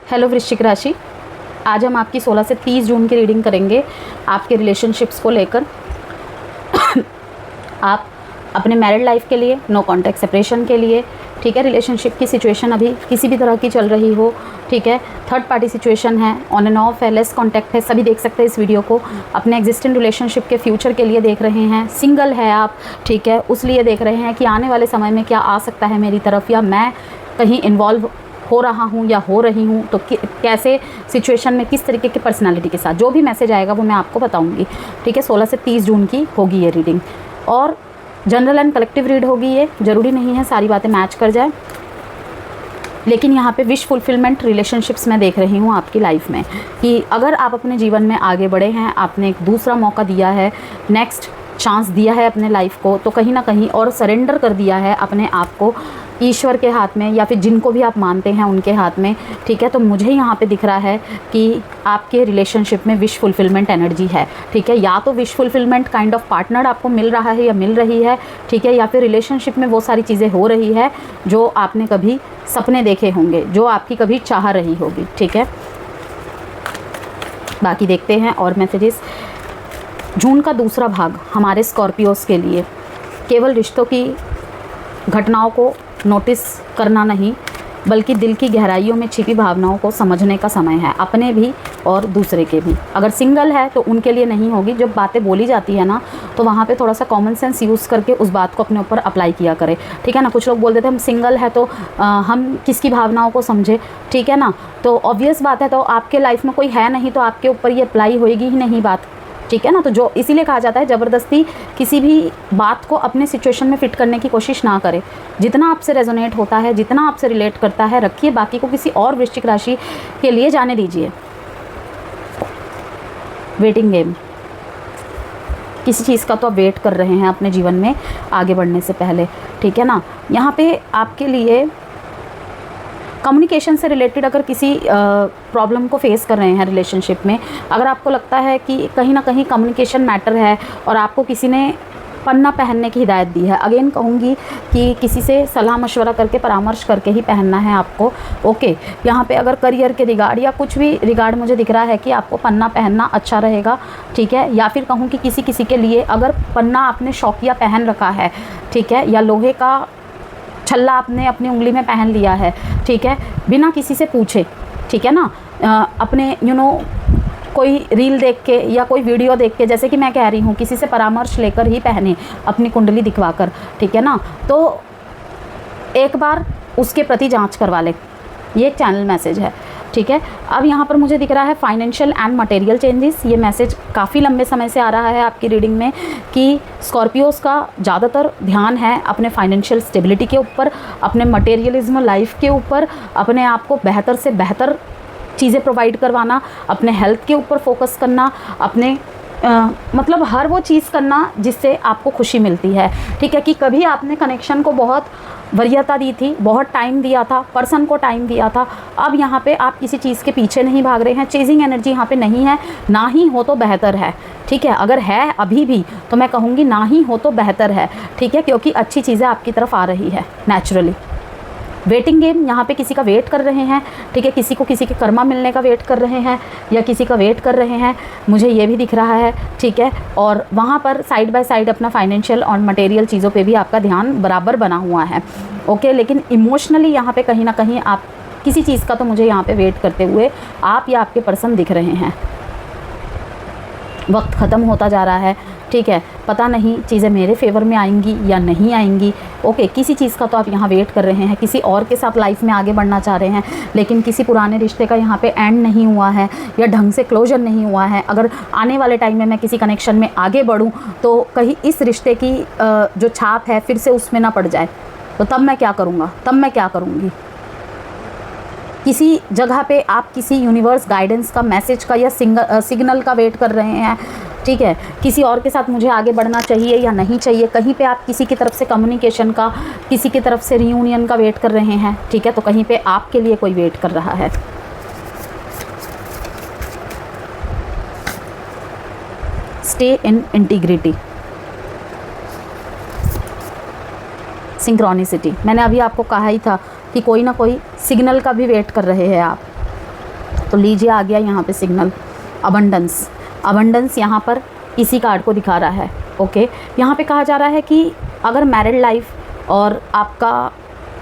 Hello वृश्चिक राशि, आज हम आपकी 16 से 30 जून की रीडिंग करेंगे आपके रिलेशनशिप्स को लेकर। आप अपने मैरिड लाइफ के लिए, नो कॉन्टैक्ट सेपरेशन के लिए, ठीक है, रिलेशनशिप की सिचुएशन अभी किसी भी तरह की चल रही हो, ठीक है, थर्ड पार्टी सिचुएशन है, ऑन एंड ऑफ है, लेस कॉन्टैक्ट है, सभी देख सकते हैं इस वीडियो को। अपने एग्जिस्टिंग रिलेशनशिप के फ्यूचर के लिए देख रहे हैं, सिंगल है आप, ठीक है, उस लिए देख रहे हैं कि आने वाले समय में क्या आ सकता है मेरी तरफ, या मैं कहीं इन्वॉल्व हो रहा हूँ या हो रही हूँ, तो कैसे सिचुएशन में, किस तरीके की पर्सनालिटी के साथ, जो भी मैसेज आएगा वो मैं आपको बताऊँगी, ठीक है। 16 से 30 जून की होगी ये रीडिंग, और जनरल एंड कलेक्टिव रीड होगी। ये ज़रूरी नहीं है सारी बातें मैच कर जाए, लेकिन यहाँ पे विश फुलफिलमेंट रिलेशनशिप्स मैं देख रही हूँ आपकी लाइफ में, कि अगर आप अपने जीवन में आगे बढ़े हैं, आपने एक दूसरा मौका दिया है, नेक्स्ट चांस दिया है अपने लाइफ को, तो कहीं ना कहीं और सरेंडर कर दिया है अपने आप को ईश्वर के हाथ में, या फिर जिनको भी आप मानते हैं उनके हाथ में, ठीक है। तो मुझे यहाँ पे दिख रहा है कि आपके रिलेशनशिप में विश फुलफिलमेंट एनर्जी है, ठीक है। या तो wish fulfilment kind of partner आपको मिल रहा है या मिल रही है, ठीक है, या फिर रिलेशनशिप में वो सारी चीज़ें हो रही है जो आपने कभी सपने देखे होंगे, जो आपकी कभी चाह रही होगी, ठीक है। बाकी देखते हैं और मैसेजेस। जून का दूसरा भाग हमारे स्कॉर्पियोस के लिए केवल रिश्तों की घटनाओं को नोटिस करना नहीं, बल्कि दिल की गहराइयों में छिपी भावनाओं को समझने का समय है, अपने भी और दूसरे के भी। अगर सिंगल है तो उनके लिए नहीं होगी। जब बातें बोली जाती है ना, तो वहाँ पे थोड़ा सा कॉमन सेंस यूज़ करके उस बात को अपने ऊपर अप्लाई किया करें, ठीक है ना। कुछ लोग बोल देते हैं हम सिंगल है तो हम किसकी भावनाओं को समझे, ठीक है ना। तो ऑब्वियस बात है, तो आपके लाइफ में कोई है नहीं तो आपके ऊपर ये अप्लाई होएगी ही नहीं बात, ठीक है ना। तो जो इसीलिए कहा जाता है ज़बरदस्ती किसी भी बात को अपने सिचुएशन में फ़िट करने की कोशिश ना करें। जितना आपसे रेजोनेट होता है, जितना आपसे रिलेट करता है रखिए, बाकी को किसी और वृश्चिक राशि के लिए जाने दीजिए। वेटिंग गेम, किसी चीज़ का तो आप वेट कर रहे हैं अपने जीवन में आगे बढ़ने से पहले, ठीक है ना। यहाँ पे आपके लिए कम्युनिकेशन से रिलेटेड अगर किसी प्रॉब्लम को फेस कर रहे हैं रिलेशनशिप में, अगर आपको लगता है कि कहीं ना कहीं कम्युनिकेशन मैटर है और आपको किसी ने पन्ना पहनने की हिदायत दी है, अगेन कहूँगी कि किसी से सलाह मशवरा करके, परामर्श करके ही पहनना है आपको, ओके। यहाँ पे अगर करियर के रिगार्ड या कुछ भी रिगार्ड मुझे दिख रहा है कि आपको पन्ना पहनना अच्छा रहेगा, ठीक है। या फिर कहूँ कि किसी के लिए अगर पन्ना आपने शौकिया पहन रखा है, ठीक है, या लोहे का छल्ला आपने अपनी उंगली में पहन लिया है, ठीक है, बिना किसी से पूछे, ठीक है ना, अपने कोई रील देख के या कोई वीडियो देख के, जैसे कि मैं कह रही हूँ, किसी से परामर्श लेकर ही पहने, अपनी कुंडली दिखवाकर, ठीक है ना। तो एक बार उसके प्रति जांच करवा ले, ये एक चैनल मैसेज है, ठीक है। अब यहाँ पर मुझे दिख रहा है फाइनेंशियल एंड मटेरियल चेंजेस। ये मैसेज काफ़ी लंबे समय से आ रहा है आपकी रीडिंग में कि स्कॉर्पियोज़ का ज़्यादातर ध्यान है अपने फाइनेंशियल स्टेबिलिटी के ऊपर, अपने मटेरियलिज्म लाइफ के ऊपर, अपने आप को बेहतर से बेहतर चीज़ें प्रोवाइड करवाना, अपने हेल्थ के ऊपर फोकस करना, अपने मतलब हर वो चीज़ करना जिससे आपको खुशी मिलती है, ठीक है। कि कभी आपने कनेक्शन को बहुत वरीयता दी थी, बहुत टाइम दिया था, पर्सन को टाइम दिया था, अब यहाँ पे आप किसी चीज़ के पीछे नहीं भाग रहे हैं, चेजिंग एनर्जी यहाँ पे नहीं है, ना ही हो तो बेहतर है, ठीक है। अगर है अभी भी तो मैं कहूँगी ना ही हो तो बेहतर है, ठीक है, क्योंकि अच्छी चीज़ें आपकी तरफ आ रही है नेचुरली। वेटिंग गेम, यहाँ पे किसी का वेट कर रहे हैं, ठीक है, किसी को किसी के कर्मा मिलने का वेट कर रहे हैं या किसी का वेट कर रहे हैं, मुझे ये भी दिख रहा है, ठीक है। और वहाँ पर साइड बाय साइड अपना फाइनेंशियल और मटेरियल चीज़ों पे भी आपका ध्यान बराबर बना हुआ है, ओके। लेकिन इमोशनली यहाँ पे कहीं ना कहीं आप किसी चीज़ का तो मुझे यहाँ पे वेट करते हुए आप या आपके पर्सन दिख रहे हैं। वक्त ख़त्म होता जा रहा है, ठीक है, पता नहीं चीज़ें मेरे फेवर में आएंगी या नहीं आएंगी, ओके। किसी चीज़ का तो आप यहाँ वेट कर रहे हैं, किसी और के साथ लाइफ में आगे बढ़ना चाह रहे हैं, लेकिन किसी पुराने रिश्ते का यहाँ पे एंड नहीं हुआ है या ढंग से क्लोजर नहीं हुआ है। अगर आने वाले टाइम में मैं किसी कनेक्शन में आगे बढ़ूँ तो कहीं इस रिश्ते की जो छाप है फिर से उसमें ना पड़ जाए, तो तब मैं क्या करूँगा, तब मैं क्या करूँगी। किसी जगह पे आप किसी यूनिवर्स गाइडेंस का, मैसेज का या सिग्नल का वेट कर रहे हैं, ठीक है। किसी और के साथ मुझे आगे बढ़ना चाहिए या नहीं चाहिए, कहीं पे आप किसी की तरफ से कम्युनिकेशन का, किसी की तरफ से रियूनियन का वेट कर रहे हैं, ठीक है। तो कहीं पे आपके लिए कोई वेट कर रहा है। स्टे इन इंटीग्रिटी, सिंक्रोनिसिटी, मैंने अभी आपको कहा ही था कि कोई ना कोई सिग्नल का भी वेट कर रहे हैं आप, तो लीजिए आ गया यहाँ पे सिग्नल अबंडेंस। अबंडेंस यहाँ पर इसी कार्ड को दिखा रहा है। ओके, यहाँ पे कहा जा रहा है कि अगर मैरिड लाइफ और आपका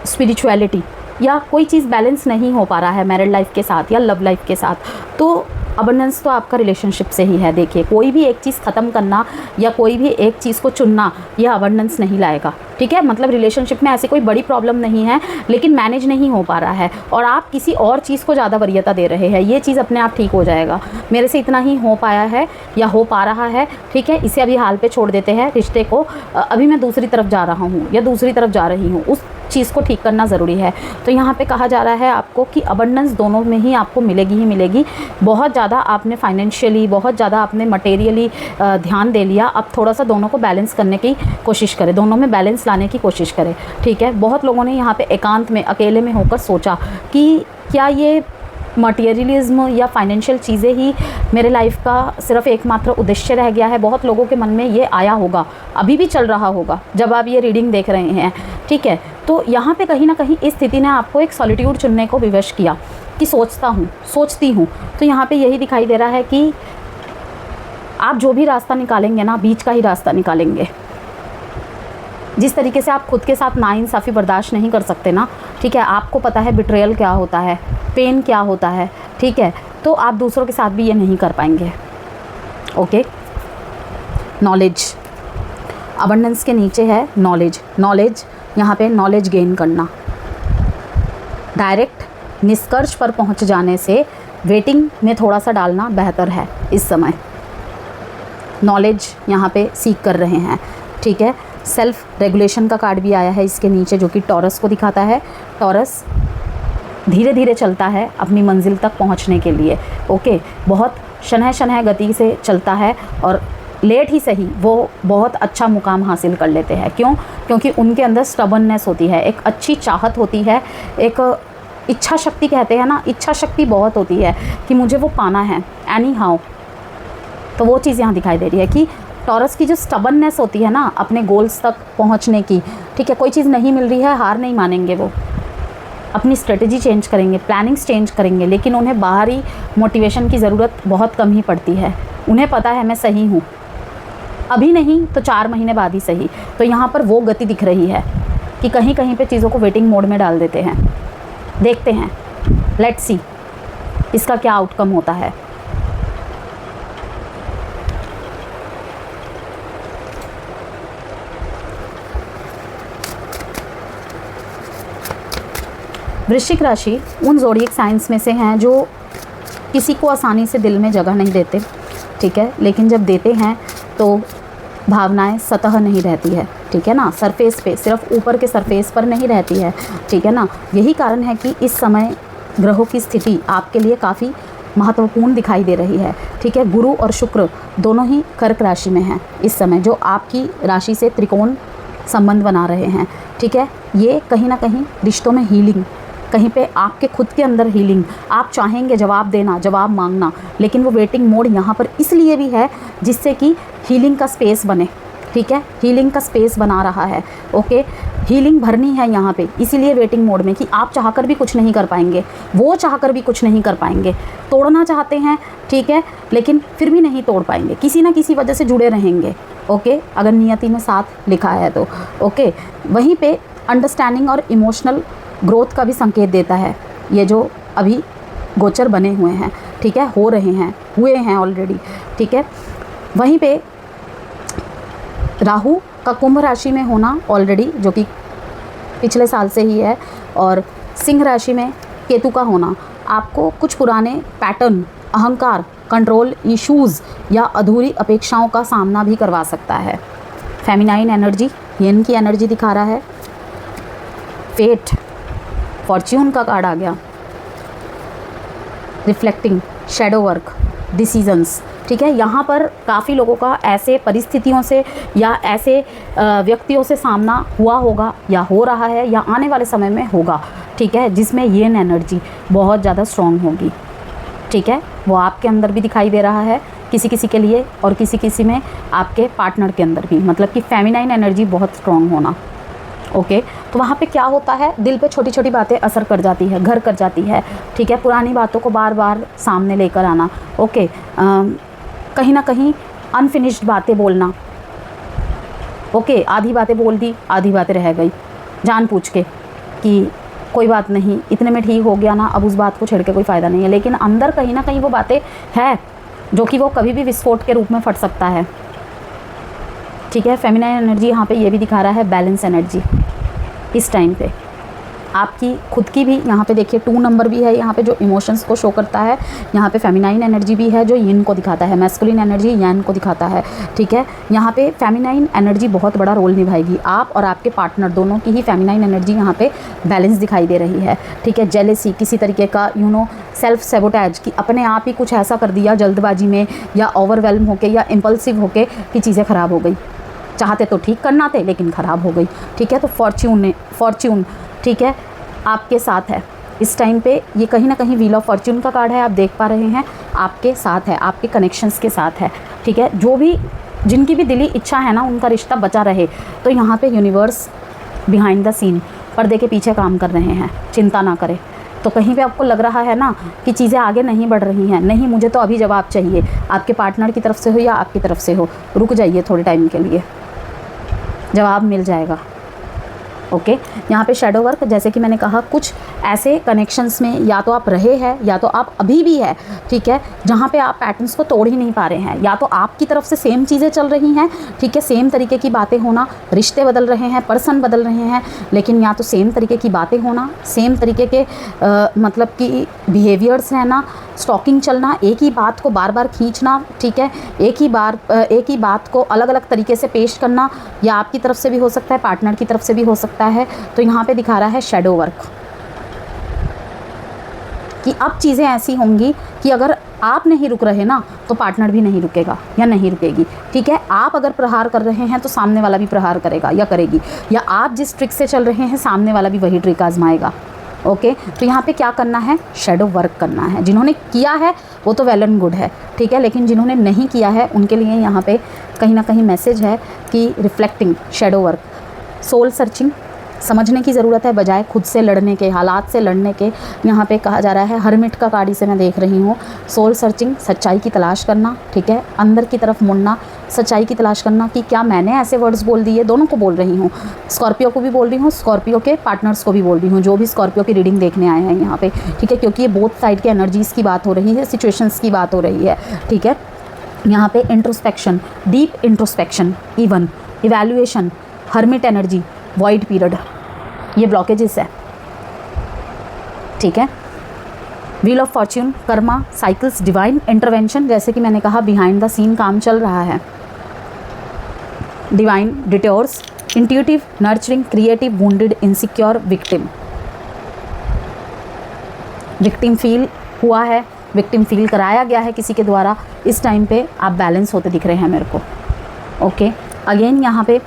स्पिरिचुअलिटी या कोई चीज़ बैलेंस नहीं हो पा रहा है मैरिड लाइफ के साथ या लव लाइफ के साथ, तो अबंडेंस तो आपका रिलेशनशिप से ही है। देखिए, कोई भी एक चीज़ ख़त्म करना या कोई भी एक चीज़ को चुनना यह अबंडेंस नहीं लाएगा। ठीक है, मतलब रिलेशनशिप में ऐसी कोई बड़ी प्रॉब्लम नहीं है, लेकिन मैनेज नहीं हो पा रहा है और आप किसी और चीज़ को ज़्यादा वरीयता दे रहे हैं। ये चीज़ अपने आप ठीक हो जाएगा। मेरे से इतना ही हो पाया है या हो पा रहा है, ठीक है, इसे अभी हाल पे छोड़ देते हैं रिश्ते को। अभी मैं दूसरी तरफ जा रहा हूँ या दूसरी तरफ जा रही हूँ, उस चीज़ को ठीक करना ज़रूरी है। तो यहाँ पे कहा जा रहा है आपको कि अबंडेंस दोनों में ही आपको मिलेगी ही मिलेगी। बहुत ज़्यादा आपने फाइनेंशियली, बहुत ज़्यादा आपने मटेरियली ध्यान दे लिया। अब थोड़ा सा दोनों को बैलेंस करने की कोशिश करें, दोनों में बैलेंस लाने की कोशिश करें। ठीक है, बहुत लोगों ने यहाँ पे एकांत में अकेले में होकर सोचा कि क्या ये मटेरियलिज्म या फाइनेंशियल चीज़ें ही मेरे लाइफ का सिर्फ एकमात्र उद्देश्य रह गया है। बहुत लोगों के मन में ये आया होगा, अभी भी चल रहा होगा जब आप ये रीडिंग देख रहे हैं। ठीक है, तो यहाँ पे कहीं ना कहीं इस स्थिति ने आपको एक सॉलिट्यूड चुनने को विवश किया कि सोचती हूँ। तो यहाँ पे यही दिखाई दे रहा है कि आप जो भी रास्ता निकालेंगे ना, बीच का ही रास्ता निकालेंगे। जिस तरीके से आप खुद के साथ नाइंसाफ़ी बर्दाश्त नहीं कर सकते ना, ठीक है, आपको पता है बिट्रेयल क्या होता है, पेन क्या होता है, ठीक है, तो आप दूसरों के साथ भी ये नहीं कर पाएंगे। ओके, नॉलेज, अबंडेंस के नीचे है नॉलेज। नॉलेज यहाँ पे नॉलेज गेन करना, डायरेक्ट निष्कर्ष पर पहुँच जाने से वेटिंग में थोड़ा सा डालना बेहतर है इस समय। नॉलेज यहाँ पे सीख कर रहे हैं। ठीक है, सेल्फ रेगुलेशन का कार्ड भी आया है इसके नीचे, जो कि टॉरस को दिखाता है। टॉरस धीरे धीरे चलता है अपनी मंजिल तक पहुंचने के लिए। ओके, बहुत शनह गति से चलता है और लेट ही सही वो बहुत अच्छा मुकाम हासिल कर लेते हैं। क्यों? क्योंकि उनके अंदर स्टबर्ननेस होती है, एक अच्छी चाहत होती है, एक इच्छा शक्ति कहते हैं ना, इच्छा शक्ति बहुत होती है कि मुझे वो पाना है एनी हाउ। तो वो चीज़ यहाँ दिखाई दे रही है कि टॉरस की जो स्टबर्ननेस होती है ना अपने गोल्स तक पहुँचने की, ठीक है, कोई चीज़ नहीं मिल रही है, हार नहीं मानेंगे वो, अपनी स्ट्रेटजी चेंज करेंगे, प्लानिंग्स चेंज करेंगे, लेकिन उन्हें बाहरी मोटिवेशन की ज़रूरत बहुत कम ही पड़ती है। उन्हें पता है मैं सही हूँ, अभी नहीं तो 4 महीने बाद ही सही। तो यहाँ पर वो गति दिख रही है कि कहीं कहीं पे चीज़ों को वेटिंग मोड में डाल देते हैं। देखते हैं, लेट्स सी इसका क्या आउटकम होता है। वृश्चिक राशि उन ज़ोडिएक साइंस में से हैं जो किसी को आसानी से दिल में जगह नहीं देते, ठीक है, लेकिन जब देते हैं तो भावनाएं सतह नहीं रहती है, ठीक है ना, सरफेस पे, सिर्फ ऊपर के सरफेस पर नहीं रहती है, ठीक है ना। यही कारण है कि इस समय ग्रहों की स्थिति आपके लिए काफ़ी महत्वपूर्ण दिखाई दे रही है, ठीक है। गुरु और शुक्र दोनों ही कर्क राशि में हैं इस समय, जो आपकी राशि से त्रिकोण संबंध बना रहे हैं, ठीक है। ये कहीं ना कहीं रिश्तों में हीलिंग, कहीं पे आपके खुद के अंदर हीलिंग, आप चाहेंगे जवाब देना, जवाब मांगना, लेकिन वो वेटिंग मोड यहाँ पर इसलिए भी है जिससे कि हीलिंग का स्पेस बने, ठीक है, हीलिंग का स्पेस बना रहा है। ओके, हीलिंग भरनी है यहाँ पे, इसीलिए वेटिंग मोड में कि आप चाहकर भी कुछ नहीं कर पाएंगे, वो चाहकर भी कुछ नहीं कर पाएंगे, तोड़ना चाहते हैं, ठीक है, लेकिन फिर भी नहीं तोड़ पाएंगे, किसी ना किसी वजह से जुड़े रहेंगे। ओके, अगर नियति में साथ लिखा है तो। ओके, वहीं पे अंडरस्टैंडिंग और इमोशनल ग्रोथ का भी संकेत देता है ये जो अभी गोचर बने हुए हैं, ठीक है, हो रहे हैं, हुए हैं ऑलरेडी, ठीक है। वहीं पे राहु का कुंभ राशि में होना ऑलरेडी, जो कि पिछले साल से ही है, और सिंह राशि में केतु का होना आपको कुछ पुराने पैटर्न, अहंकार, कंट्रोल इश्यूज़ या अधूरी अपेक्षाओं का सामना भी करवा सकता है। फेमिनाइन एनर्जी, येन की एनर्जी दिखा रहा है। फेट, फॉर्च्यून का कार्ड आ गया। रिफ्लेक्टिंग, शैडो वर्क, डिसीजंस, ठीक है। यहाँ पर काफ़ी लोगों का ऐसे परिस्थितियों से या ऐसे व्यक्तियों से सामना हुआ होगा या हो रहा है या आने वाले समय में होगा, ठीक है, जिसमें येन एनर्जी बहुत ज़्यादा स्ट्रॉन्ग होगी, ठीक है। वो आपके अंदर भी दिखाई दे रहा है किसी किसी के लिए, और किसी किसी में आपके पार्टनर के अंदर भी, मतलब कि फेमिनाइन एनर्जी बहुत स्ट्रॉन्ग होना। ओके, तो वहाँ पे क्या होता है, दिल पे छोटी छोटी बातें असर कर जाती है, घर कर जाती है, ठीक है। पुरानी बातों को बार बार सामने लेकर आना, ओके। कहीं ना कहीं अनफिनिश्ड बातें बोलना, ओके। आधी बातें बोल दी, आधी बातें रह गई जानबूझ के कि कोई बात नहीं, इतने में ठीक हो गया ना, अब उस बात को छेड़ के कोई फ़ायदा नहीं है, लेकिन अंदर कहीं ना कहीं वो बातें हैं जो कि वो कभी भी विस्फोट के रूप में फट सकता है, ठीक है। फेमिनाइन एनर्जी यहाँ पे ये भी दिखा रहा है बैलेंस एनर्जी इस टाइम पे आपकी खुद की भी। यहाँ पे देखिए 2 नंबर भी है यहाँ पे जो इमोशंस को शो करता है। यहाँ पे फेमिनाइन एनर्जी भी है जो यिन को दिखाता है, मैस्कुलिन एनर्जी यान को दिखाता है, ठीक है। यहाँ पे फेमिनाइन एनर्जी बहुत बड़ा रोल निभाएगी। आप और आपके पार्टनर दोनों की ही फेमिनाइन एनर्जी यहाँ पे बैलेंस दिखाई दे रही है, ठीक है। जेलेसी, किसी तरीके का सेल्फ सेबोटैज कि अपने आप ही कुछ ऐसा कर दिया जल्दबाजी में या ओवरवेल्म होके या इम्पल्सिव होके कि चीज़ें ख़राब हो गई। चाहते तो ठीक करना थे लेकिन ख़राब हो गई, ठीक है। तो फॉर्च्यून ठीक है आपके साथ है इस टाइम पे। ये कहीं ना कहीं व्हील ऑफ फॉर्च्यून का कार्ड है, आप देख पा रहे हैं, आपके साथ है, आपके कनेक्शंस के साथ है, ठीक है। जो भी जिनकी भी दिली इच्छा है ना उनका रिश्ता बचा रहे, तो यहाँ पे यूनिवर्स बिहाइंड द सीन पर्दे के पीछे काम कर रहे हैं, चिंता ना करें। तो कहीं पे आपको लग रहा है ना कि चीज़ें आगे नहीं बढ़ रही हैं, नहीं मुझे तो अभी जवाब चाहिए, आपके पार्टनर की तरफ से हो या आपकी तरफ से हो, रुक जाइए थोड़े टाइम के लिए, जवाब मिल जाएगा, ओके। यहाँ पे शैडो वर्क, जैसे कि मैंने कहा, कुछ ऐसे कनेक्शंस में या तो आप रहे हैं या तो आप अभी भी है, ठीक है, जहाँ पे आप पैटर्न्स को तोड़ ही नहीं पा रहे हैं। या तो आपकी तरफ से सेम चीज़ें चल रही हैं, ठीक है, सेम तरीके की बातें होना, रिश्ते बदल रहे हैं, पर्सन बदल रहे हैं, लेकिन या तो सेम तरीके की बातें होना, सेम तरीके के मतलब कि बिहेवियर्स रहना, स्टॉकिंग चलना, एक ही बात को बार बार खींचना, ठीक है, एक ही बात को अलग अलग तरीके से पेश करना, या आपकी तरफ से भी हो सकता है, पार्टनर की तरफ से भी हो सकता है। तो यहाँ पे दिखा रहा है शैडो वर्क कि अब चीज़ें ऐसी होंगी कि अगर आप नहीं रुक रहे ना तो पार्टनर भी नहीं रुकेगा या नहीं रुकेगी, ठीक है। आप अगर प्रहार कर रहे हैं तो सामने वाला भी प्रहार करेगा या करेगी, या आप जिस ट्रिक से चल रहे हैं सामने वाला भी वही ट्रिक आजमाएगा, ओके। तो यहाँ पे क्या करना है, शैडो वर्क करना है। जिन्होंने किया है वो तो वेल एंड गुड है, ठीक है, लेकिन जिन्होंने नहीं किया है उनके लिए यहाँ पे कहीं ना कहीं मैसेज है कि reflecting, shadow work, soul searching, समझने की ज़रूरत है बजाय खुद से लड़ने के, हालात से लड़ने के। यहाँ पे कहा जा रहा है, हरमिट का कार्ड से मैं देख रही हूँ, सोल सर्चिंग, सच्चाई की तलाश करना, ठीक है, अंदर की तरफ मुड़ना, सच्चाई की तलाश करना कि क्या मैंने ऐसे वर्ड्स बोल दिए। दोनों को बोल रही हूँ, स्कॉर्पियो को भी बोल रही हूँ, स्कॉर्पियो के पार्टनर्स को भी बोल रही हूँ, जो भी स्कॉर्पियो की रीडिंग देखने आए हैं यहाँ पे, ठीक है, क्योंकि ये बोथ साइड के एनर्जीज़ की बात हो रही है, सिचुएशंस की बात हो रही है, ठीक है। यहाँ पे introspection, deep introspection, even evaluation, hermit energy, void period, ये ब्लॉकेजेस है, ठीक है। Wheel of Fortune, Karma, cycles, divine intervention, जैसे कि मैंने कहा बिहाइंड द सीन काम चल रहा है, divine डिटोर्स, intuitive, nurturing, creative, wounded, insecure, victim feel हुआ है, विक्टिम फील कराया गया है किसी के द्वारा। इस टाइम पे आप बैलेंस होते दिख रहे हैं मेरे को, ओके। अगेन यहाँ पे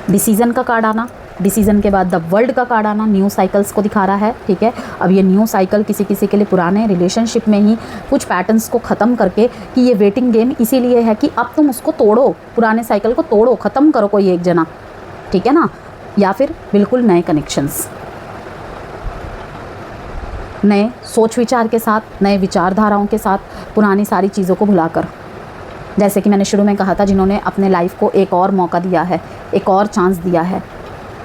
डिसीजन का कार्ड आना, डिसीजन के बाद द वर्ल्ड का कार्ड आना, न्यू साइकिल्स को दिखा रहा है, ठीक है। अब ये न्यू साइकिल किसी किसी के लिए पुराने रिलेशनशिप में ही कुछ पैटर्न्स को ख़त्म करके, कि ये वेटिंग गेम इसीलिए है कि अब तुम उसको तोड़ो, पुराने साइकिल को तोड़ो, ख़त्म करो कोई एक जना, ठीक है ना, या फिर बिल्कुल नए कनेक्शंस, नए सोच विचार के साथ, नए विचारधाराओं के साथ, पुरानी सारी चीज़ों को भुलाकर। जैसे कि मैंने शुरू में कहा था, जिन्होंने अपने लाइफ को एक और मौका दिया है, एक और चांस दिया है,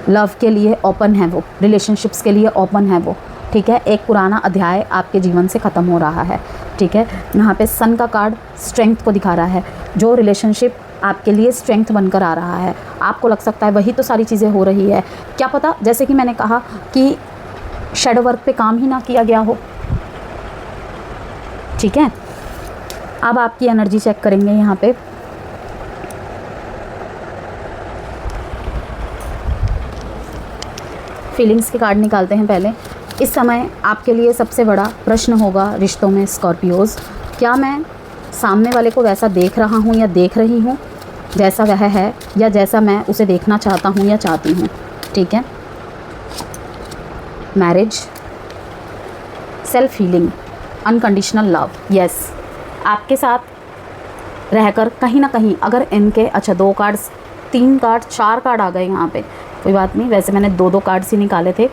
लव के लिए ओपन है वो, रिलेशनशिप्स के लिए ओपन है वो, ठीक है। एक पुराना अध्याय आपके जीवन से ख़त्म हो रहा है, ठीक है। यहाँ पे सन का कार्ड स्ट्रेंथ को दिखा रहा है, जो रिलेशनशिप आपके लिए स्ट्रेंथ बनकर आ रहा है, आपको लग सकता है वही तो सारी चीज़ें हो रही है, क्या पता, जैसे कि मैंने कहा कि शैडो वर्क पे काम ही ना किया गया हो, ठीक है। अब आपकी एनर्जी चेक करेंगे यहाँ पे, फीलिंग्स के कार्ड निकालते हैं पहले। इस समय आपके लिए सबसे बड़ा प्रश्न होगा रिश्तों में स्कॉर्पियोज़, क्या मैं सामने वाले को वैसा देख रहा हूँ या देख रही हूँ जैसा वह है, या जैसा मैं उसे देखना चाहता हूँ या चाहती हूँ, ठीक है। Marriage, self healing, unconditional love, yes, आपके साथ रहकर कहीं ना कहीं अगर इनके, अच्छा 2 कार्ड्स, 3 कार्ड, 4 कार्ड आ गए यहाँ पे, कोई बात नहीं, वैसे मैंने 2-2 कार्ड्स ही निकाले थे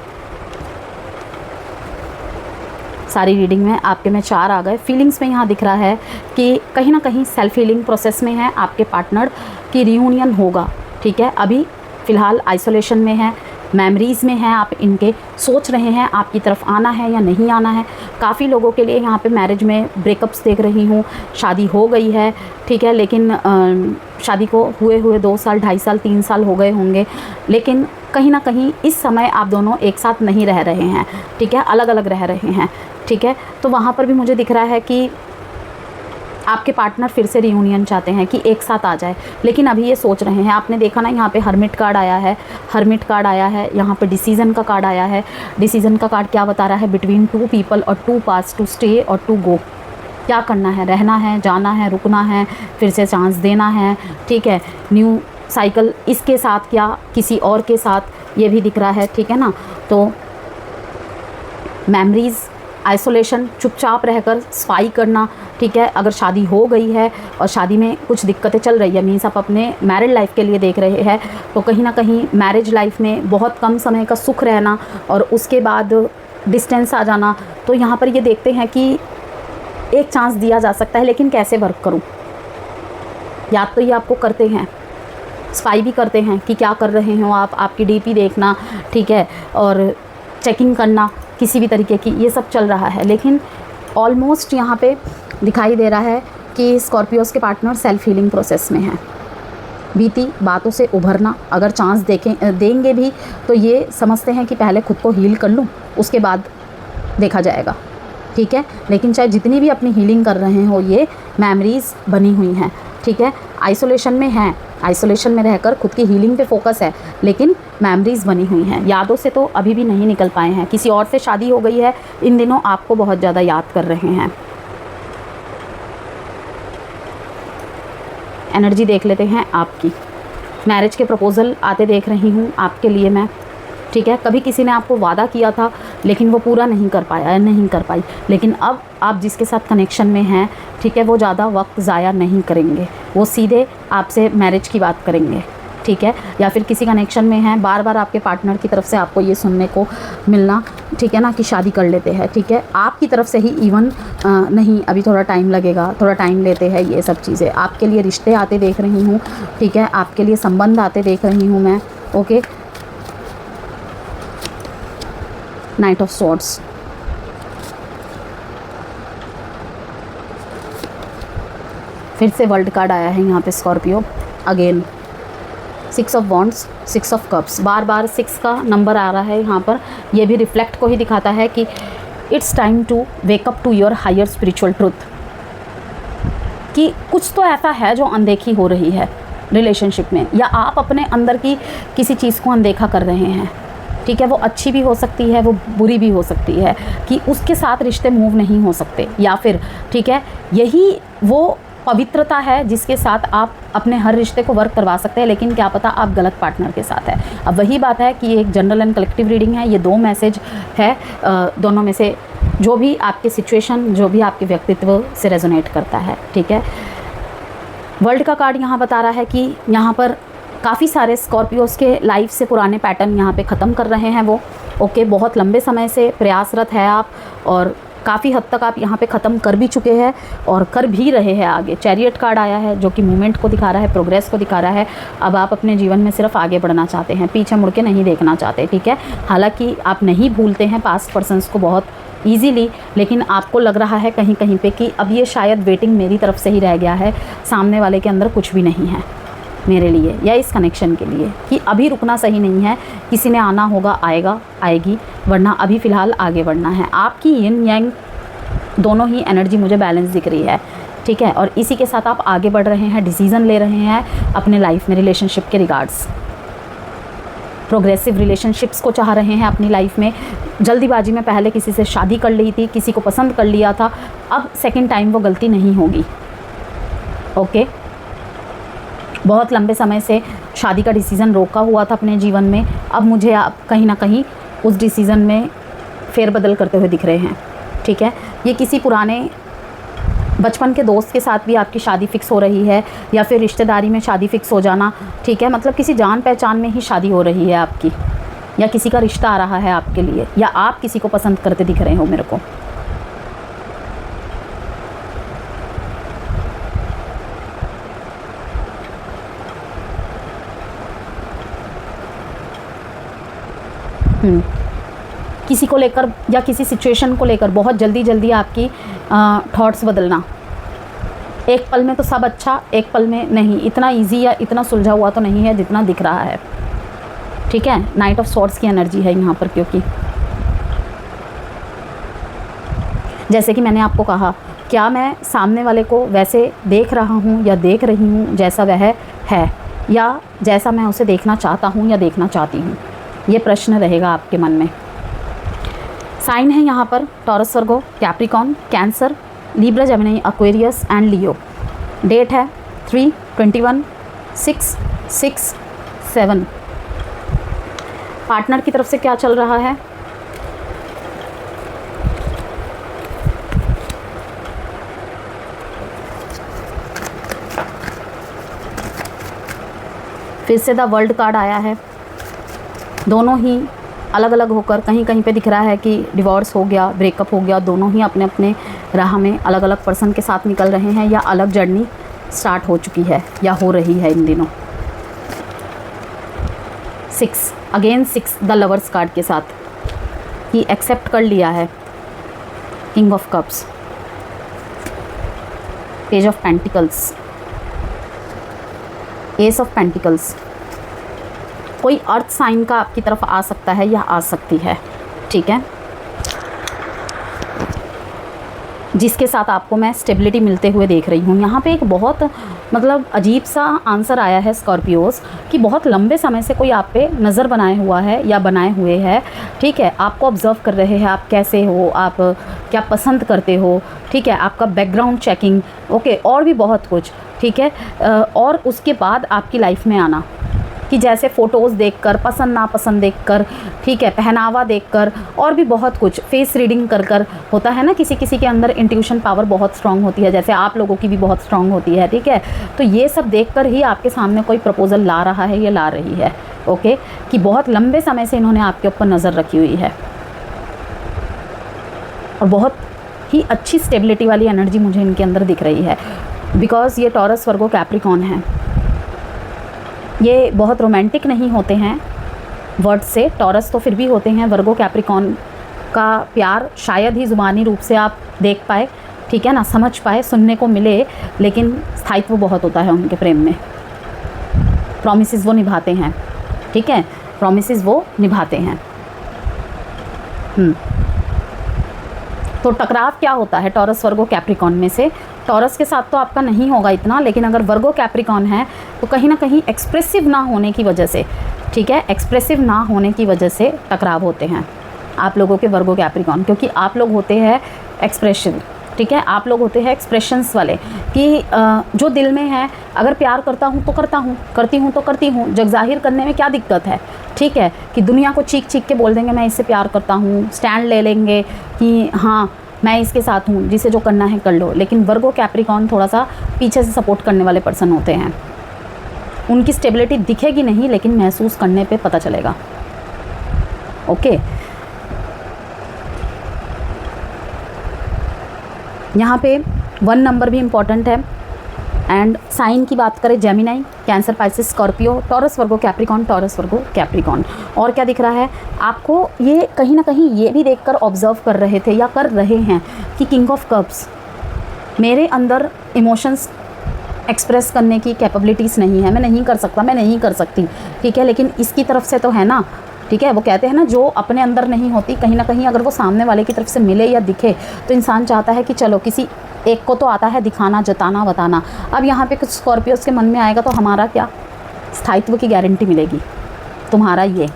सारी रीडिंग में, आपके में 4 आ गए। फीलिंग्स में यहाँ दिख रहा है कि कहीं ना कहीं सेल्फ हीलिंग प्रोसेस में है, आपके पार्टनर की रियूनियन होगा, ठीक है। अभी फ़िलहाल आइसोलेशन में है, मेमोरीज़ में हैं, आप इनके सोच रहे हैं आपकी तरफ आना है या नहीं आना है। काफ़ी लोगों के लिए यहाँ पे मैरिज में ब्रेकअप्स देख रही हूँ, शादी हो गई है, ठीक है, लेकिन शादी को हुए 2 साल, 2.5 साल, 3 साल हो गए होंगे, लेकिन कहीं ना कहीं इस समय आप दोनों एक साथ नहीं रह रहे हैं, ठीक है, अलग अलग रह रहे हैं, ठीक है। तो वहाँ पर भी मुझे दिख रहा है कि आपके पार्टनर फिर से रियूनियन चाहते हैं कि एक साथ आ जाए, लेकिन अभी ये सोच रहे हैं। आपने देखा ना, यहाँ पे हर्मिट कार्ड आया है, हर्मिट कार्ड आया है, यहाँ पे डिसीज़न का कार्ड आया है। डिसीज़न का कार्ड क्या बता रहा है? बिटवीन 2 पीपल और 2 पाथ्स, टू स्टे और टू गो। क्या करना है? रहना है, जाना है, रुकना है, फिर से चांस देना है, ठीक है, न्यू साइकिल, इसके साथ क्या किसी और के साथ, ये भी दिख रहा है, ठीक है ना। तो मेमोरीज़, आइसोलेशन, चुपचाप रहकर सफाई करना, ठीक है। अगर शादी हो गई है और शादी में कुछ दिक्कतें चल रही है, मीन्स आप अपने मैरिड लाइफ के लिए देख रहे हैं, तो कहीं ना कहीं मैरिज लाइफ में बहुत कम समय का सुख रहना और उसके बाद डिस्टेंस आ जाना। तो यहाँ पर ये देखते हैं कि एक चांस दिया जा सकता है, लेकिन कैसे वर्क करूँ? याद तो ये आपको करते हैं, सफाई भी करते हैं कि क्या कर रहे हो आप, आपकी डीपी देखना, ठीक है, और चेकिंग करना किसी भी तरीके की, ये सब चल रहा है। लेकिन ऑलमोस्ट यहाँ पे दिखाई दे रहा है कि स्कॉर्पियोस के पार्टनर सेल्फ हीलिंग प्रोसेस में हैं। बीती बातों से उभरना, अगर चांस देंगे भी तो ये समझते हैं कि पहले खुद को हील कर लूँ, उसके बाद देखा जाएगा, ठीक है। लेकिन चाहे जितनी भी अपनी हीलिंग कर रहे हो, ये मेमोरीज़ बनी हुई हैं, ठीक है। आइसोलेशन में हैं, आइसोलेशन में रहकर खुद की हीलिंग पे फोकस है, लेकिन मेमोरीज़ बनी हुई हैं। यादों से तो अभी भी नहीं निकल पाए हैं। किसी और से शादी हो गई है, इन दिनों आपको बहुत ज़्यादा याद कर रहे हैं। एनर्जी देख लेते हैं आपकी। मैरिज के प्रपोज़ल आते देख रही हूँ आपके लिए मैं, ठीक है। कभी किसी ने आपको वादा किया था, लेकिन वो पूरा नहीं कर पाया या नहीं कर पाई, लेकिन अब आप जिसके साथ कनेक्शन में हैं, ठीक है, वो ज़्यादा वक्त ज़ाया नहीं करेंगे, वो सीधे आपसे मैरिज की बात करेंगे, ठीक है। या फिर किसी कनेक्शन में हैं, बार बार आपके पार्टनर की तरफ से आपको ये सुनने को मिलना, ठीक है ना, कि शादी कर लेते हैं, ठीक है। आपकी तरफ से ही इवन नहीं, अभी थोड़ा टाइम लगेगा, थोड़ा टाइम लेते हैं, ये सब चीज़ें आपके लिए रिश्ते आते देख रही हूँ, ठीक है, आपके लिए संबंध आते देख रही हूँ मैं, ओके। नाइट ऑफ सॉर्ड्स, फिर से वर्ल्ड कार्ड आया है यहाँ पे Scorpio, again 6 of wands, 6 of cups, बार बार 6 का नंबर आ रहा है यहाँ पर। ये भी रिफ्लेक्ट को ही दिखाता है कि it's time to wake up to your higher spiritual truth, कि कुछ तो ऐसा है जो अनदेखी हो रही है रिलेशनशिप में, या आप अपने अंदर की किसी चीज़ को अनदेखा कर रहे हैं, ठीक है। वो अच्छी भी हो सकती है, वो बुरी भी हो सकती है, कि उसके साथ रिश्ते मूव नहीं हो सकते, या फिर ठीक है, यही वो पवित्रता है जिसके साथ आप अपने हर रिश्ते को वर्क करवा सकते हैं, लेकिन क्या पता आप गलत पार्टनर के साथ है। अब वही बात है कि ये एक जनरल एंड कलेक्टिव रीडिंग है, ये 2 मैसेज है, दोनों में से जो भी आपके सिचुएशन, जो भी आपके व्यक्तित्व से रेजोनेट करता है, ठीक है। वर्ल्ड का कार्ड यहाँ बता रहा है कि यहाँ पर काफ़ी सारे स्कॉर्पियोस के लाइफ से पुराने पैटर्न यहाँ पे ख़त्म कर रहे हैं वो, ओके। बहुत लंबे समय से प्रयासरत है आप, और काफ़ी हद तक आप यहाँ पे ख़त्म कर भी चुके हैं और कर भी रहे हैं आगे। चैरियट कार्ड आया है जो कि मूवमेंट को दिखा रहा है, प्रोग्रेस को दिखा रहा है। अब आप अपने जीवन में सिर्फ आगे बढ़ना चाहते हैं, पीछे मुड़ के नहीं देखना चाहते, ठीक है। हालांकि आप नहीं भूलते हैं पास्ट पर्सन्स को बहुत ईजीली, लेकिन आपको लग रहा है कहीं कहीं पे कि अब ये शायद वेटिंग मेरी तरफ से ही रह गया है, सामने वाले के अंदर कुछ भी नहीं है मेरे लिए या इस कनेक्शन के लिए, कि अभी रुकना सही नहीं है। किसी ने आना होगा, आएगा, आएगी, वरना अभी फ़िलहाल आगे बढ़ना है। आपकी यिन यांग दोनों ही एनर्जी मुझे बैलेंस दिख रही है, ठीक है। और इसी के साथ आप आगे बढ़ रहे हैं, डिसीज़न ले रहे हैं अपने लाइफ में, रिलेशनशिप के रिगार्ड्स। प्रोग्रेसिव रिलेशनशिप्स को चाह रहे हैं अपनी लाइफ में। जल्दीबाजी में पहले किसी से शादी कर ली थी, किसी को पसंद कर लिया था, अब सेकेंड टाइम वो गलती नहीं होगी, ओके। बहुत लंबे समय से शादी का डिसीज़न रोका हुआ था अपने जीवन में, अब मुझे आप कहीं ना कहीं उस डिसीज़न में फेरबदल करते हुए दिख रहे हैं, ठीक है। ये किसी पुराने बचपन के दोस्त के साथ भी आपकी शादी फ़िक्स हो रही है, या फिर रिश्तेदारी में शादी फ़िक्स हो जाना, ठीक है, मतलब किसी जान पहचान में ही शादी हो रही है आपकी, या किसी का रिश्ता आ रहा है आपके लिए, या आप किसी को पसंद करते दिख रहे हो मेरे को। किसी को लेकर या किसी सिचुएशन को लेकर बहुत जल्दी जल्दी आपकी थॉट्स बदलना। एक पल में तो सब अच्छा, एक पल में नहीं, इतना इजी या इतना सुलझा हुआ तो नहीं है जितना दिख रहा है, ठीक है। नाइट ऑफ स्वॉर्ड्स की एनर्जी है यहाँ पर, क्योंकि जैसे कि मैंने आपको कहा, क्या मैं सामने वाले को वैसे देख रहा हूँ या देख रही हूँ जैसा वह है, या जैसा मैं उसे देखना चाहता हूँ या देखना चाहती हूँ, ये प्रश्न रहेगा आपके मन में। साइन है यहाँ पर Taurus, Virgo, Capricorn, Cancer, Libra, Gemini, Aquarius and Leo. Date है 3/21/6/6/7। पार्टनर की तरफ से क्या चल रहा है? फिर से द वर्ल्ड कार्ड आया है। दोनों ही अलग अलग होकर, कहीं कहीं पे दिख रहा है कि डिवोर्स हो गया, ब्रेकअप हो गया, दोनों ही अपने अपने राह में अलग अलग पर्सन के साथ निकल रहे हैं, या अलग जर्नी स्टार्ट हो चुकी है या हो रही है इन दिनों। 6 अगेन 6 द लवर्स कार्ड के साथ, कि एक्सेप्ट कर लिया है। King of cups, page of pentacles, S of pentacles. कोई अर्थ साइन का आपकी तरफ आ सकता है या आ सकती है, ठीक है, जिसके साथ आपको मैं स्टेबिलिटी मिलते हुए देख रही हूँ। यहाँ पे एक बहुत मतलब अजीब सा आंसर आया है स्कॉर्पियोस, कि बहुत लंबे समय से कोई आप पे नज़र बनाए हुआ है या बनाए हुए है, ठीक है, आपको ऑब्ज़र्व कर रहे हैं, आप कैसे हो, आप क्या पसंद करते हो, ठीक है, आपका बैकग्राउंड चेकिंग, ओके, और भी बहुत कुछ, ठीक है। और उसके बाद आपकी लाइफ में आना, कि जैसे फ़ोटोज़ देखकर, पसंद नापसंद देखकर, ठीक है, पहनावा देखकर, और भी बहुत कुछ, फेस रीडिंग कर कर होता है ना, किसी किसी के अंदर इंट्यूशन पावर बहुत स्ट्रांग होती है, जैसे आप लोगों की भी बहुत स्ट्रांग होती है, ठीक है। तो ये सब देखकर ही आपके सामने कोई प्रपोज़ल ला रहा है या ला रही है, ओके, कि बहुत लंबे समय से इन्होंने आपके ऊपर नज़र रखी हुई है, और बहुत ही अच्छी स्टेबिलिटी वाली एनर्जी मुझे इनके अंदर दिख रही है, बिकॉज़ ये टॉरस, वर्गो, कैप्रिकॉन है। ये बहुत रोमांटिक नहीं होते हैं वर्ड से, टॉरस तो फिर भी होते हैं, वर्गो, कैप्रिकॉन का प्यार शायद ही ज़ुबानी रूप से आप देख पाए, ठीक है ना, समझ पाए, सुनने को मिले, लेकिन स्थायित्व बहुत होता है उनके प्रेम में। प्रॉमिसेस वो निभाते हैं, ठीक है, प्रॉमिसेस वो निभाते हैं। तो टकराव क्या होता है टॉरस, वर्गो, कैप्रिकॉन में से? टॉरस के साथ तो आपका नहीं होगा इतना, लेकिन अगर वर्गो, कैप्रिकॉन है तो कहीं ना कहीं एक्सप्रेसिव ना होने की वजह से, ठीक है, एक्सप्रेसिव ना होने की वजह से टकराव होते हैं आप लोगों के वर्गो, कैप्रिकॉन, क्योंकि आप लोग होते हैं एक्सप्रेशन, ठीक है, आप लोग होते हैं एक्सप्रेशंस वाले, कि जो दिल में है, अगर प्यार करता हूँ तो करता हूँ, करती हूँ तो करती हूँ, जग जाहिर करने में क्या दिक्कत है, ठीक है, कि दुनिया को चीख चीख के बोल देंगे मैं इससे प्यार करता हूँ, स्टैंड ले लेंगे कि हाँ मैं इसके साथ हूँ, जिसे जो करना है कर लो। लेकिन वर्गो, कैप्रिकॉन थोड़ा सा पीछे से सपोर्ट करने वाले पर्सन होते हैं, उनकी स्टेबिलिटी दिखेगी नहीं, लेकिन महसूस करने पे पता चलेगा, ओके। यहाँ पे 1 नंबर भी इम्पॉर्टेंट है। एंड साइन की बात करें, Gemini, Cancer, Pisces, Scorpio, Taurus, Virgo, Capricorn, Taurus, Virgo, Capricorn. और क्या दिख रहा है आपको? ये कहीं ना कहीं ये भी देखकर ऑब्जर्व कर रहे थे या कर रहे हैं कि किंग ऑफ कप्स, मेरे अंदर इमोशंस एक्सप्रेस करने की कैपेबिलिटीज़ नहीं है, मैं नहीं कर सकता, मैं नहीं कर सकती, ठीक है, लेकिन इसकी तरफ से तो है ना, ठीक है। वो कहते हैं ना, जो अपने अंदर नहीं होती, कहीं ना कहीं अगर वो सामने वाले की तरफ से मिले या दिखे तो इंसान चाहता है कि चलो किसी एक को तो आता है दिखाना, जताना, बताना। अब यहाँ पे कुछ स्कॉर्पियोस के मन में आएगा तो हमारा क्या स्थायित्व की गारंटी मिलेगी, तुम्हारा ये,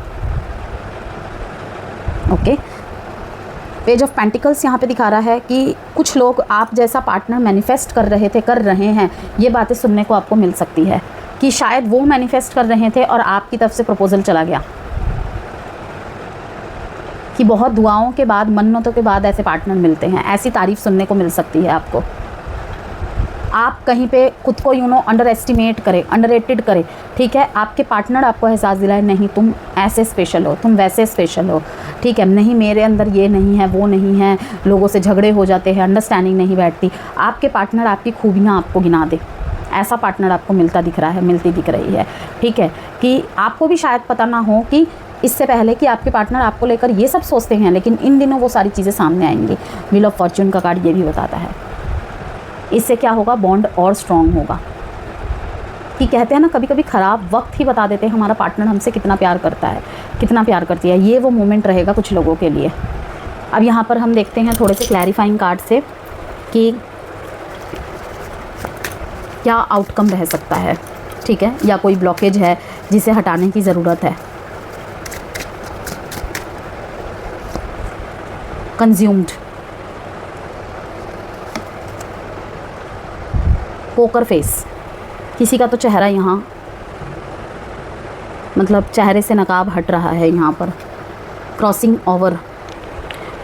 ओके। पेज ऑफ पेंटिकल्स यहाँ पे दिखा रहा है कि कुछ लोग आप जैसा पार्टनर मैनिफेस्ट कर रहे थे, कर रहे हैं, ये बातें सुनने को आपको मिल सकती है कि शायद वो मैनिफेस्ट कर रहे थे और आपकी तरफ से प्रपोजल चला गया, कि बहुत दुआओं के बाद, मन्नतों के बाद ऐसे पार्टनर मिलते हैं, ऐसी तारीफ़ सुनने को मिल सकती है आपको, आप कहीं पे खुद को अंडर एस्टिमेट करें, अंडररेटेड करें, ठीक है। आपके पार्टनर आपको एहसास दिलाए नहीं तुम ऐसे स्पेशल हो, तुम वैसे स्पेशल हो, ठीक है, नहीं मेरे अंदर ये नहीं है, वो नहीं है, लोगों से झगड़े हो जाते हैं, अंडरस्टैंडिंग नहीं बैठती। आपके पार्टनर आपकी खूबियाँ आपको गिना दे, ऐसा पार्टनर आपको मिलता दिख रहा है, मिलती दिख रही है, ठीक है। कि आपको भी शायद पता ना हो कि इससे पहले कि आपके पार्टनर आपको लेकर ये सब सोचते हैं, लेकिन इन दिनों वो सारी चीज़ें सामने आएंगी। व्हील ऑफ फॉर्च्यून का कार्ड ये भी बताता है। इससे क्या होगा, बॉन्ड और स्ट्रॉन्ग होगा। कि कहते हैं ना कभी कभी ख़राब वक्त ही बता देते हैं हमारा पार्टनर हमसे कितना प्यार करता है, कितना प्यार करती है। ये वो मोमेंट रहेगा कुछ लोगों के लिए। अब यहाँ पर हम देखते हैं थोड़े से क्लैरिफाइंग कार्ड से कि क्या आउटकम रह सकता है, ठीक है, या कोई ब्लॉकेज है जिसे हटाने की ज़रूरत है। कंज्यूम्ड, पोकर फेस, किसी का तो चेहरा यहाँ मतलब चेहरे से नकाब हट रहा है यहाँ पर। Crossing over,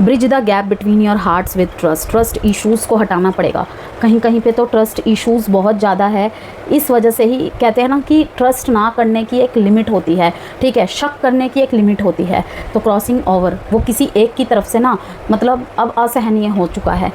bridge the gap between your hearts with trust, trust issues को हटाना पड़ेगा। कहीं कहीं पे तो ट्रस्ट इश्यूज़ बहुत ज़्यादा है, इस वजह से ही कहते हैं ना कि ट्रस्ट ना करने की एक लिमिट होती है, ठीक है, शक करने की एक लिमिट होती है। तो क्रॉसिंग ओवर वो किसी एक की तरफ से ना मतलब अब असहनीय हो चुका है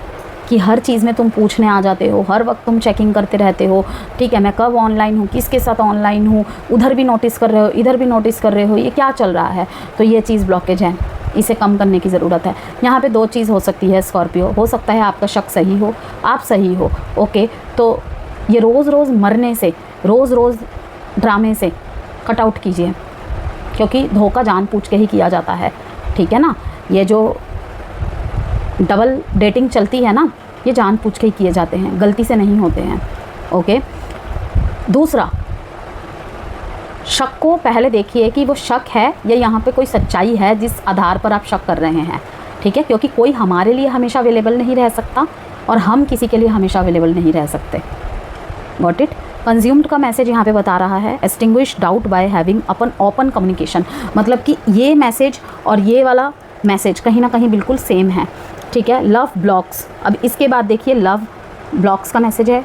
कि हर चीज़ में तुम पूछने आ जाते हो, हर वक्त तुम चेकिंग करते रहते हो, ठीक है, मैं कब ऑनलाइन हूँ, किसके साथ ऑनलाइन हूँ, उधर भी नोटिस कर रहे हो, इधर भी नोटिस कर रहे हो, ये क्या चल रहा है। तो ये चीज़ ब्लॉकेज है, इसे कम करने की ज़रूरत है। यहाँ पे दो चीज़ हो सकती है स्कॉर्पियो, हो सकता है आपका शक सही हो, आप सही हो, ओके। तो ये रोज़ रोज़ मरने से, रोज़ रोज़ ड्रामे से कट आउट कीजिए, क्योंकि धोखा जानबूझ के ही किया जाता है, ठीक है ना। ये जो डबल डेटिंग चलती है ना, ये जानबूझ के ही किए जाते हैं, गलती से नहीं होते हैं, ओके। दूसरा, शक को पहले देखिए कि वो शक है या यहाँ पे कोई सच्चाई है जिस आधार पर आप शक कर रहे हैं, ठीक है, क्योंकि कोई हमारे लिए हमेशा अवेलेबल नहीं रह सकता और हम किसी के लिए हमेशा अवेलेबल नहीं रह सकते। Got it. कंज्यूम्ड का मैसेज यहाँ पे बता रहा है extinguish doubt by having upon open communication, मतलब कि ये मैसेज और ये वाला मैसेज कहीं ना कहीं बिल्कुल सेम है, ठीक है। लव ब्लॉक्स, अब इसके बाद देखिए लव ब्लॉक्स का मैसेज है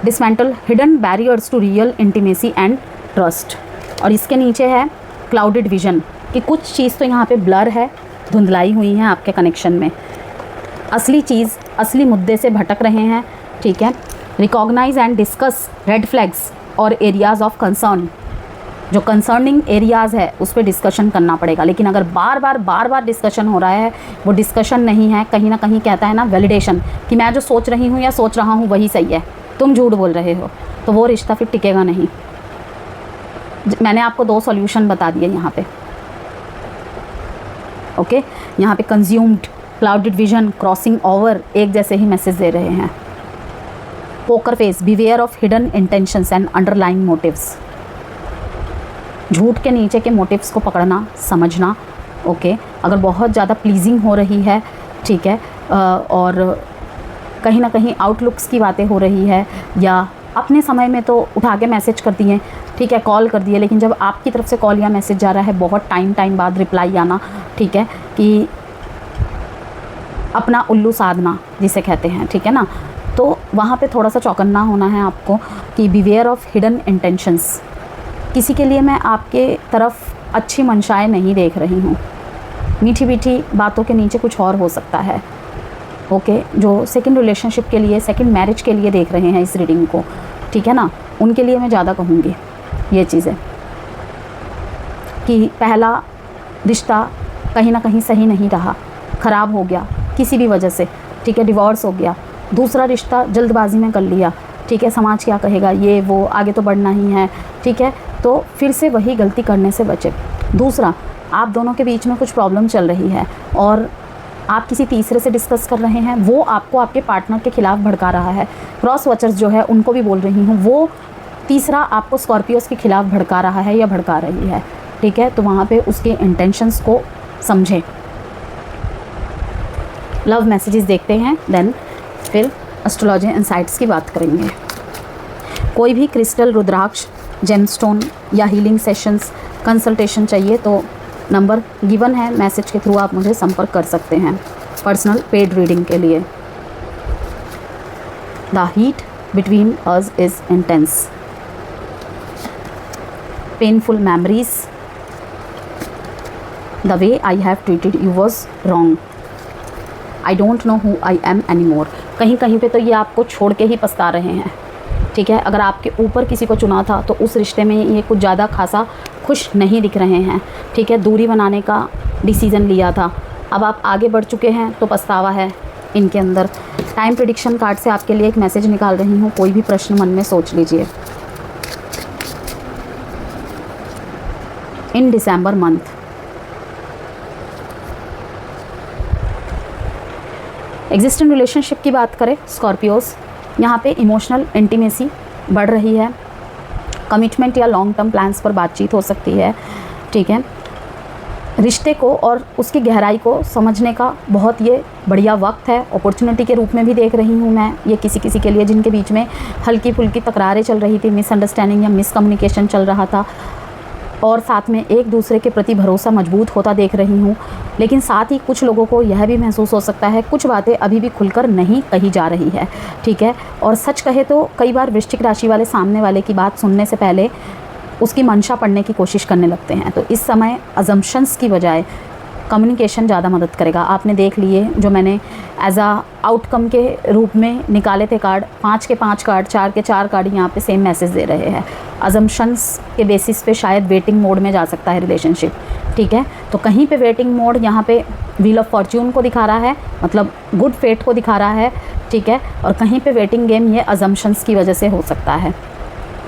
dismantle hidden barriers to real intimacy and trust, और इसके नीचे है क्लाउडेड विजन कि कुछ चीज़ तो यहाँ पे ब्लर है, धुंधलाई हुई है आपके कनेक्शन में, असली चीज़ असली मुद्दे से भटक रहे हैं, ठीक है। Recognise and discuss red flags और एरियाज़ ऑफ कंसर्न, जो कंसर्निंग एरियाज़ है उस पर डिस्कशन करना पड़ेगा। लेकिन अगर बार बार डिस्कशन हो रहा है, वो डिस्कशन नहीं है, कहीं ना कहीं कहता है ना वैलिडेशन कि मैं जो सोच रही हूँ या सोच रहा हूँ वही सही है, तुम झूठ बोल रहे हो, तो वो रिश्ता फिर टिकेगा नहीं। मैंने आपको 2 सॉल्यूशन बता दिए यहाँ पे, ओके। यहाँ पे consumed, clouded vision, crossing over एक जैसे ही मैसेज दे रहे हैं। Poker face, beware of hidden intentions and underlying motives, झूठ के नीचे के मोटिव्स को पकड़ना, समझना, ओके। अगर बहुत ज़्यादा प्लीजिंग हो रही है, ठीक है, और कहीं ना कहीं आउटलुक्स की बातें हो रही है, या अपने समय में तो उठा के मैसेज कर दिए, ठीक है, कॉल कर दिए, लेकिन जब आपकी तरफ से कॉल या मैसेज जा रहा है बहुत टाइम बाद रिप्लाई आना, ठीक है, कि अपना उल्लू साधना जिसे कहते हैं, ठीक है ना। तो वहाँ पे थोड़ा सा चौकन्ना होना है आपको कि बिवेयर ऑफ हिडन इंटेंशंस, किसी के लिए मैं आपके तरफ अच्छी मंशाएं नहीं देख रही हूँ, मीठी मीठी बातों के नीचे कुछ और हो सकता है, ओके। जो सेकंड रिलेशनशिप के लिए, सेकंड मैरिज के लिए देख रहे हैं इस रीडिंग को, ठीक है ना, उनके लिए मैं ज़्यादा कहूँगी ये चीज़ें कि पहला रिश्ता कहीं ना कहीं सही नहीं रहा, ख़राब हो गया किसी भी वजह से, ठीक है, डिवोर्स हो गया। दूसरा रिश्ता जल्दबाजी में कर लिया, ठीक है, समाज क्या कहेगा, ये वो, आगे तो बढ़ना ही है, ठीक है, तो फिर से वही गलती करने से बचे। दूसरा, आप दोनों के बीच में कुछ प्रॉब्लम चल रही है और आप किसी तीसरे से डिस्कस कर रहे हैं, वो आपको आपके पार्टनर के खिलाफ भड़का रहा है। क्रॉस वॉचर्स जो है उनको भी बोल रही हूँ, वो तीसरा आपको स्कॉर्पियोस के खिलाफ भड़का रहा है या भड़का रही है, ठीक है। तो वहाँ पे उसके इंटेंशंस को समझें। लव मैसेजेस देखते हैं, देन फिर एस्ट्रोलॉजी इनसाइट्स की बात करेंगे। कोई भी क्रिस्टल, रुद्राक्ष, जेमस्टोन या हीलिंग सेशंस, कंसल्टेशन चाहिए तो नंबर गिवन है, मैसेज के थ्रू आप मुझे संपर्क कर सकते हैं पर्सनल पेड रीडिंग के लिए। The heat, between us is intense. Painful memories. The way I have treated you was wrong. I don't know who I am anymore. कहीं कहीं पे तो ये आपको छोड़ के ही पछता रहे हैं, ठीक है। अगर आपके ऊपर किसी को चुना था तो उस रिश्ते में ये कुछ ज़्यादा खासा खुश नहीं दिख रहे हैं, ठीक है। दूरी बनाने का डिसीज़न लिया था, अब आप आगे बढ़ चुके हैं तो पछतावा है इनके अंदर। टाइम प्रेडिक्शन कार्ड से आपके लिए एक मैसेज निकाल रही हूँ, कोई भी प्रश्न मन में सोच लीजिए। इन दिसंबर मंथ एग्जिस्टिंग रिलेशनशिप की बात करें स्कॉर्पियोस, यहाँ पे इमोशनल इंटीमेसी बढ़ रही है, कमिटमेंट या लॉन्ग टर्म प्लान्स पर बातचीत हो सकती है, ठीक है। रिश्ते को और उसकी गहराई को समझने का बहुत ये बढ़िया वक्त है, अपॉर्चुनिटी के रूप में भी देख रही हूँ मैं ये किसी किसी के लिए जिनके बीच में हल्की फुल्की तकरारें चल रही थी, मिसअंडरस्टैंडिंग या मिसकम्युनिकेशन चल रहा था, और साथ में एक दूसरे के प्रति भरोसा मजबूत होता देख रही हूँ। लेकिन साथ ही कुछ लोगों को यह भी महसूस हो सकता है कुछ बातें अभी भी खुलकर नहीं कही जा रही है, ठीक है। और सच कहे तो कई बार वृश्चिक राशि वाले सामने वाले की बात सुनने से पहले उसकी मंशा पढ़ने की कोशिश करने लगते हैं, तो इस समय अजम्पशंस की बजाय कम्युनिकेशन ज़्यादा मदद करेगा। आपने देख लिए जो मैंने एज आ आउटकम के रूप में निकाले थे कार्ड, 5 के 5 कार्ड, 4 के 4 कार्ड यहाँ पे सेम मैसेज दे रहे हैं। अजम्पशंस के बेसिस पे शायद वेटिंग मोड में जा सकता है रिलेशनशिप, ठीक है। तो कहीं पे वेटिंग मोड यहाँ पे व्हील ऑफ फॉर्च्यून को दिखा रहा है, मतलब गुड फेट को दिखा रहा है, ठीक है। और कहीं पे वेटिंग गेम ये अजम्पशंस की वजह से हो सकता है,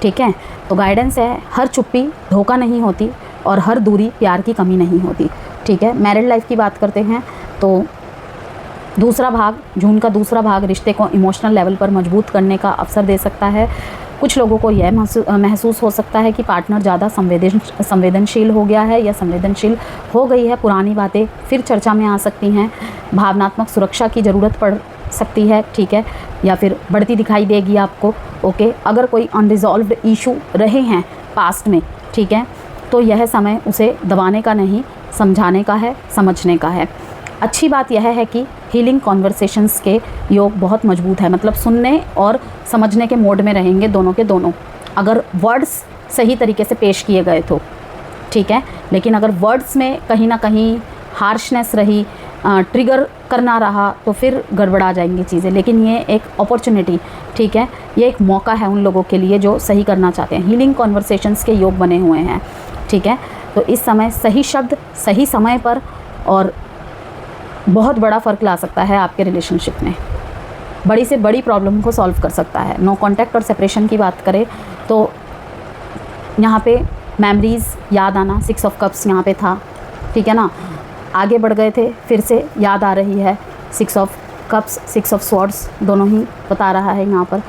ठीक है। तो गाइडेंस है, हर चुप्पी धोखा नहीं होती और हर दूरी प्यार की कमी नहीं होती, ठीक है। मैरिड लाइफ की बात करते हैं तो दूसरा भाग, जून का दूसरा भाग रिश्ते को इमोशनल लेवल पर मजबूत करने का अवसर दे सकता है। कुछ लोगों को यह महसूस हो सकता है कि पार्टनर ज़्यादा संवेदनशील हो गया है या संवेदनशील हो गई है, पुरानी बातें फिर चर्चा में आ सकती हैं, भावनात्मक सुरक्षा की ज़रूरत पड़ सकती है, ठीक है, या फिर बढ़ती दिखाई देगी आपको, ओके। अगर कोई अनरिजॉल्व्ड इशू रहे हैं पास्ट में, ठीक है, तो यह समय उसे दबाने का नहीं, समझाने का है, समझने का है। अच्छी बात यह है कि हीलिंग कॉन्वर्सेशंस के योग बहुत मजबूत है, मतलब सुनने और समझने के मोड में रहेंगे दोनों के दोनों, अगर वर्ड्स सही तरीके से पेश किए गए तो, ठीक है। लेकिन अगर वर्ड्स में कहीं ना कहीं हार्शनेस रही, ट्रिगर करना रहा, तो फिर गड़बड़ा जाएंगी चीज़ें। लेकिन ये एक अपॉर्चुनिटी, ठीक है, ये एक मौका है उन लोगों के लिए जो सही करना चाहते हैं। हीलिंग कॉन्वर्सेशंस के योग बने हुए हैं, ठीक है। तो इस समय सही शब्द सही समय पर और बहुत बड़ा फ़र्क ला सकता है आपके रिलेशनशिप में, बड़ी से बड़ी प्रॉब्लम को सॉल्व कर सकता है। नो कॉन्टैक्ट और सेपरेशन की बात करें तो यहाँ पे मेमोरीज़ याद आना, 6 ऑफ कप्स यहाँ पे था, ठीक है ना। आगे बढ़ गए थे, फिर से याद आ रही है, 6 ऑफ कप्स, 6 ऑफ स्वॉर्ड्स दोनों ही बता रहा है यहाँ पर।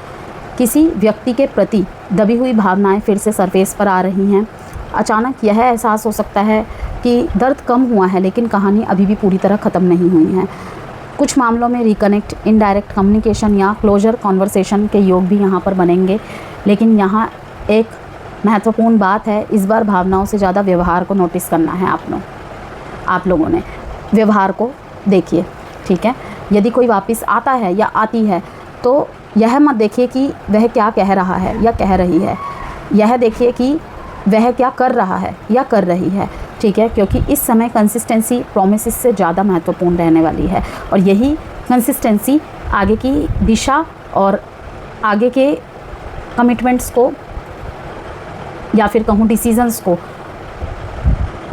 किसी व्यक्ति के प्रति दबी हुई भावनाएं फिर से सरफेस पर आ रही हैं। अचानक यह एहसास हो सकता है कि दर्द कम हुआ है लेकिन कहानी अभी भी पूरी तरह ख़त्म नहीं हुई है। कुछ मामलों में रिकनेक्ट, इनडायरेक्ट कम्युनिकेशन या क्लोजर कॉन्वर्सेशन के योग भी यहाँ पर बनेंगे। लेकिन यहाँ एक महत्वपूर्ण बात है, इस बार भावनाओं से ज़्यादा व्यवहार को नोटिस करना है आप लोगों ने। व्यवहार को देखिए, ठीक है। यदि कोई वापस आता है या आती है तो यह मत देखिए कि वह क्या कह रहा है या कह रही है, यह देखिए कि वह क्या कर रहा है या कर रही है, ठीक है। क्योंकि इस समय कंसिस्टेंसी प्रोमिसेस से ज़्यादा महत्वपूर्ण रहने वाली है, और यही कंसिस्टेंसी आगे की दिशा और आगे के कमिटमेंट्स को या फिर कहूँ डिसीजंस को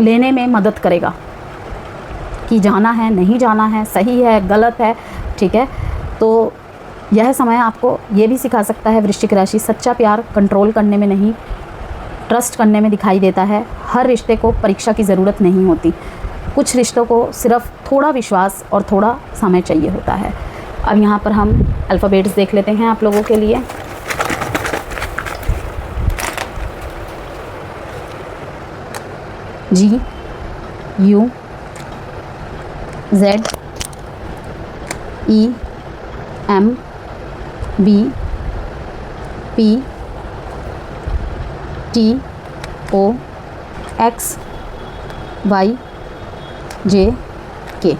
लेने में मदद करेगा कि जाना है, नहीं जाना है, सही है, गलत है, ठीक है। तो यह समय आपको ये भी सिखा सकता है वृश्चिक राशि, सच्चा प्यार कंट्रोल करने में नहीं, ट्रस्ट करने में दिखाई देता है। हर रिश्ते को परीक्षा की ज़रूरत नहीं होती, कुछ रिश्तों को सिर्फ थोड़ा विश्वास और थोड़ा समय चाहिए होता है। अब यहाँ पर हम अल्फ़ाबेट्स देख लेते हैं आप लोगों के लिए। G U Z E M B P T O X Y J K।